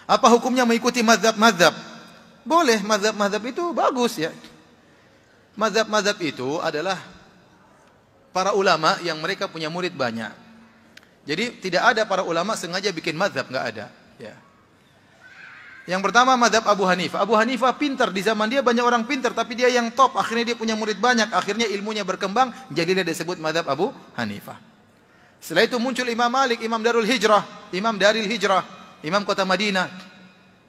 Apa hukumnya mengikuti mazhab-mazhab? Boleh, mazhab-mazhab itu bagus ya. Mazhab-mazhab itu adalah para ulama yang mereka punya murid banyak. Jadi tidak ada para ulama sengaja bikin mazhab, nggak ada. Ya. Yang pertama mazhab Abu Hanifah. Abu Hanifah pintar, di zaman dia banyak orang pintar, tapi dia yang top. Akhirnya dia punya murid banyak, akhirnya ilmunya berkembang, jadi dia disebut mazhab Abu Hanifah. Setelah itu muncul Imam Malik, Imam Darul Hijrah, Imam kota Madinah.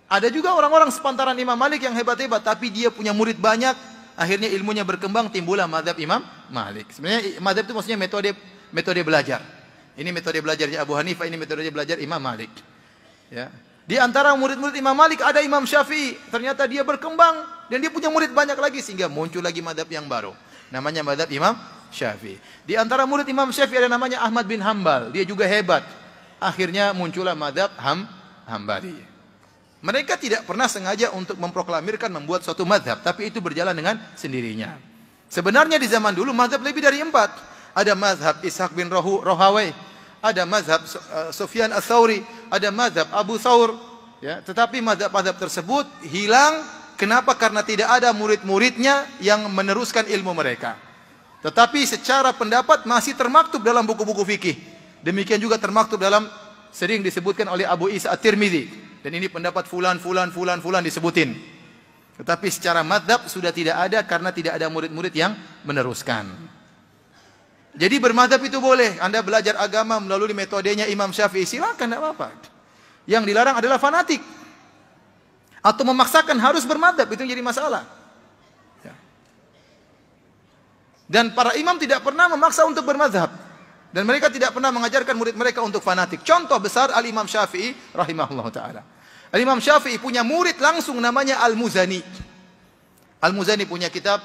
Ada juga orang-orang sepantaran Imam Malik yang hebat-hebat, tapi dia punya murid banyak, akhirnya ilmunya berkembang, timbullah mazhab Imam Malik. Sebenarnya mazhab itu maksudnya metode belajar. Ini metode belajarnya Abu Hanifah, ini metode belajar Imam Malik. Ya. Di antara murid-murid Imam Malik ada Imam Syafi'i. Ternyata dia berkembang dan dia punya murid banyak lagi sehingga muncul lagi mazhab yang baru. Namanya mazhab Imam Syafi'i. Di antara murid Imam Syafi'i ada namanya Ahmad bin Hambal. Dia juga hebat. Akhirnya muncullah mazhab Hambali. Mereka tidak pernah sengaja untuk memproklamirkan membuat suatu mazhab, tapi itu berjalan dengan sendirinya. Sebenarnya di zaman dulu mazhab lebih dari 4. Ada mazhab Ishaq bin Rohawai, ada mazhab Sufyan Ats-Tsauri, ada mazhab Abu Thawr. Ya, tetapi mazhab-mazhab tersebut hilang. Kenapa? Karena tidak ada murid-muridnya yang meneruskan ilmu mereka. Tetapi secara pendapat masih termaktub dalam buku-buku fikih. Demikian juga termaktub dalam, sering disebutkan oleh Abu Isa At-Tirmidzi. Dan ini pendapat fulan disebutin. Tetapi secara mazhab sudah tidak ada karena tidak ada murid-murid yang meneruskan. Jadi bermazhab itu boleh. Anda belajar agama melalui metodenya Imam Syafi'i, silakan, tidak apa-apa. Yang dilarang adalah fanatik. Atau memaksakan harus bermazhab, itu yang jadi masalah. Ya. Dan para imam tidak pernah memaksa untuk bermazhab. Dan mereka tidak pernah mengajarkan murid mereka untuk fanatik. Contoh besar Al-Imam Syafi'i rahimahullah ta'ala. Al-Imam Syafi'i punya murid langsung namanya Al-Muzani. Al-Muzani punya kitab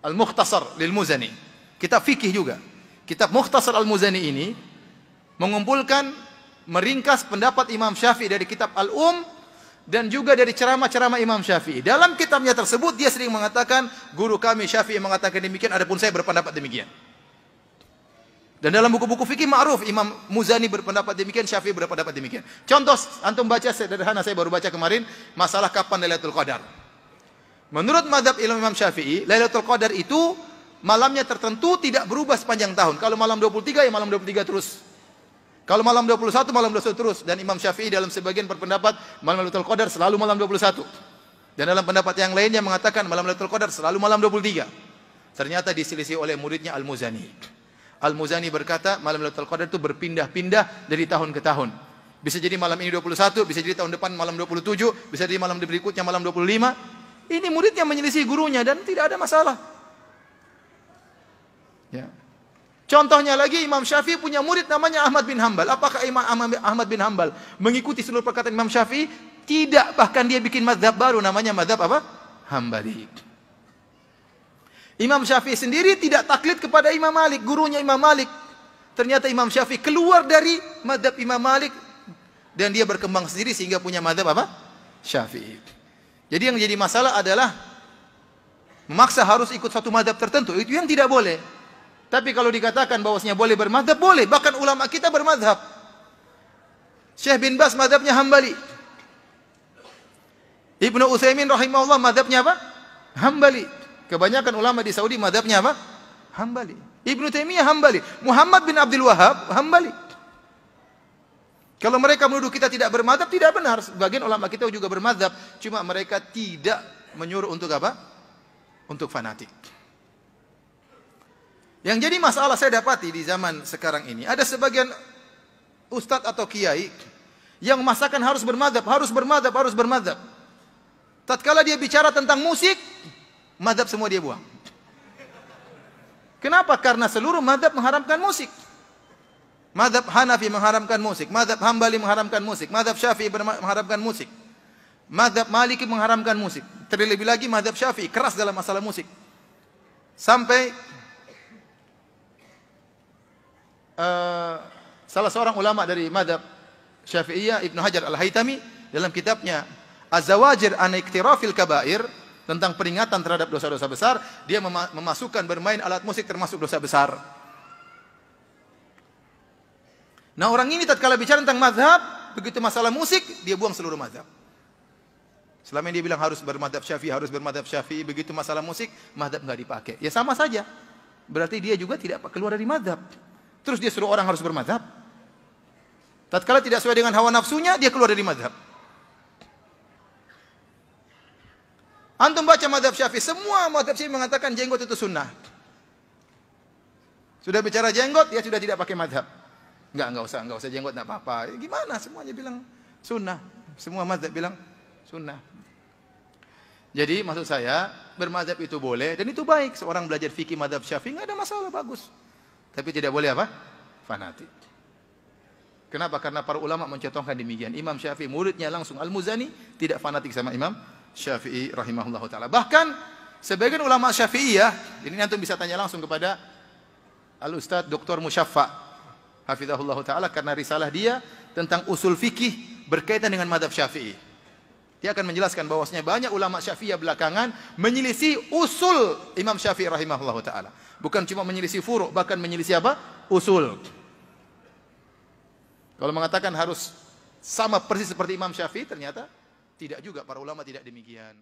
Al-Mukhtasar lil-Muzani. Kitab fikih juga. Kitab Mukhtasar Al-Muzani ini mengumpulkan, meringkas pendapat Imam Syafi'i dari kitab Al-Um dan juga dari ceramah-ceramah Imam Syafi'i. Dalam kitabnya tersebut dia sering mengatakan, guru kami Syafi'i mengatakan demikian, adapun saya berpendapat demikian. Dan dalam buku-buku fikih ma'ruf, Imam Muzani berpendapat demikian, Syafi'i berpendapat demikian. Contoh, antum baca sederhana, saya baru baca kemarin, masalah kapan Lailatul Qadar. Menurut mazhab Imam Syafi'i, Lailatul Qadar itu malamnya tertentu, tidak berubah sepanjang tahun. Kalau malam 23, ya malam 23 terus. Kalau malam 21, malam 21 terus. Dan Imam Syafi'i dalam sebagian berpendapat, malam Lailatul Qadar selalu malam 21. Dan dalam pendapat yang lainnya mengatakan, malam Lailatul Qadar selalu malam 23. Ternyata diselisih oleh muridnya Al-Muzani. Al-Muzani berkata, malam Lailatul Qadar itu berpindah-pindah dari tahun ke tahun. Bisa jadi malam ini 21, bisa jadi tahun depan malam 27, bisa jadi malam berikutnya malam 25. Ini muridnya menyelisih gurunya dan tidak ada masalah. Ya. Contohnya lagi, Imam Syafi'i punya murid namanya Ahmad bin Hambal. Apakah Imam Ahmad bin Hambal mengikuti seluruh perkataan Imam Syafi'i? Tidak, bahkan dia bikin mazhab baru namanya mazhab apa? Hambali. Imam Syafi'i sendiri tidak taklid kepada Imam Malik, gurunya Imam Malik. Ternyata Imam Syafi'i keluar dari mazhab Imam Malik dan dia berkembang sendiri sehingga punya mazhab apa? Syafi'i. Jadi yang jadi masalah adalah memaksa harus ikut satu mazhab tertentu, itu yang tidak boleh. Tapi kalau dikatakan bahwasanya boleh bermazhab, boleh. Bahkan ulama kita bermazhab. Syekh bin Baz mazhabnya Hambali. Ibnu Utsaimin rahimahullah mazhabnya apa? Hambali. Kebanyakan ulama di Saudi mazhabnya apa? Hambali. Ibnu Taimiyah Hambali. Muhammad bin Abdul Wahab Hambali. Kalau mereka menuduh kita tidak bermazhab, tidak benar. Sebagian ulama kita juga bermazhab, cuma mereka tidak menyuruh untuk apa? Untuk fanatik. Yang jadi masalah saya dapati di zaman sekarang ini, ada sebagian ustadz atau kiai yang memaksakan harus bermazhab. Tatkala dia bicara tentang musik, mazhab semua dia buang. Kenapa? Karena seluruh mazhab mengharamkan musik. Mazhab Hanafi mengharamkan musik, mazhab Hambali mengharamkan musik, mazhab Syafi'i mengharamkan musik, mazhab Maliki mengharamkan musik. Terlebih lagi mazhab Syafi'i keras dalam masalah musik. Sampai salah seorang ulama dari mazhab Syafi'iyah, Ibnu Hajar Al-Haytami, dalam kitabnya Az-Zawajir an Iktirafil Kabair, tentang peringatan terhadap dosa-dosa besar, dia memasukkan bermain alat musik termasuk dosa besar. Nah, orang ini tatkala bicara tentang mazhab, begitu masalah musik, dia buang seluruh mazhab. Selama ini dia bilang harus bermadzhab Syafi'i, harus bermadzhab Syafi'i, begitu masalah musik, mazhab nggak dipakai. Ya sama saja. Berarti dia juga tidak keluar dari mazhab. Terus dia suruh orang harus bermadzhab. Tatkala tidak sesuai dengan hawa nafsunya, dia keluar dari mazhab. Antum baca mazhab Syafi'i, semua mazhab Syafi'i mengatakan jenggot itu sunnah. Sudah bicara jenggot, ya sudah tidak pakai mazhab. Enggak usah jenggot, enggak apa-apa. Gimana? Semuanya bilang sunnah. Semua mazhab bilang sunnah. Jadi maksud saya, bermazhab itu boleh dan itu baik. Seorang belajar fikih mazhab Syafi'i enggak ada masalah, bagus. Tapi tidak boleh apa? Fanatik. Kenapa? Karena para ulama mencontohkan demikian. Imam Syafi'i muridnya langsung Al-Muzani tidak fanatik sama Imam Syafi'i rahimahullahu taala. Bahkan sebagian ulama Syafi'iyah, ini antum bisa tanya langsung kepada Al-Ustaz Dr. Musyaffa hafizahullahu taala karena risalah dia tentang usul fikih berkaitan dengan mazhab Syafi'i. Dia akan menjelaskan bahwasanya banyak ulama Syafi'iyah belakangan menyelisih usul Imam Syafi'i rahimahullahu taala. Bukan cuma menyelisih furu', bahkan menyelisih apa? Usul. Kalau mengatakan harus sama persis seperti Imam Syafi'i, ternyata tidak juga, para ulama tidak demikian.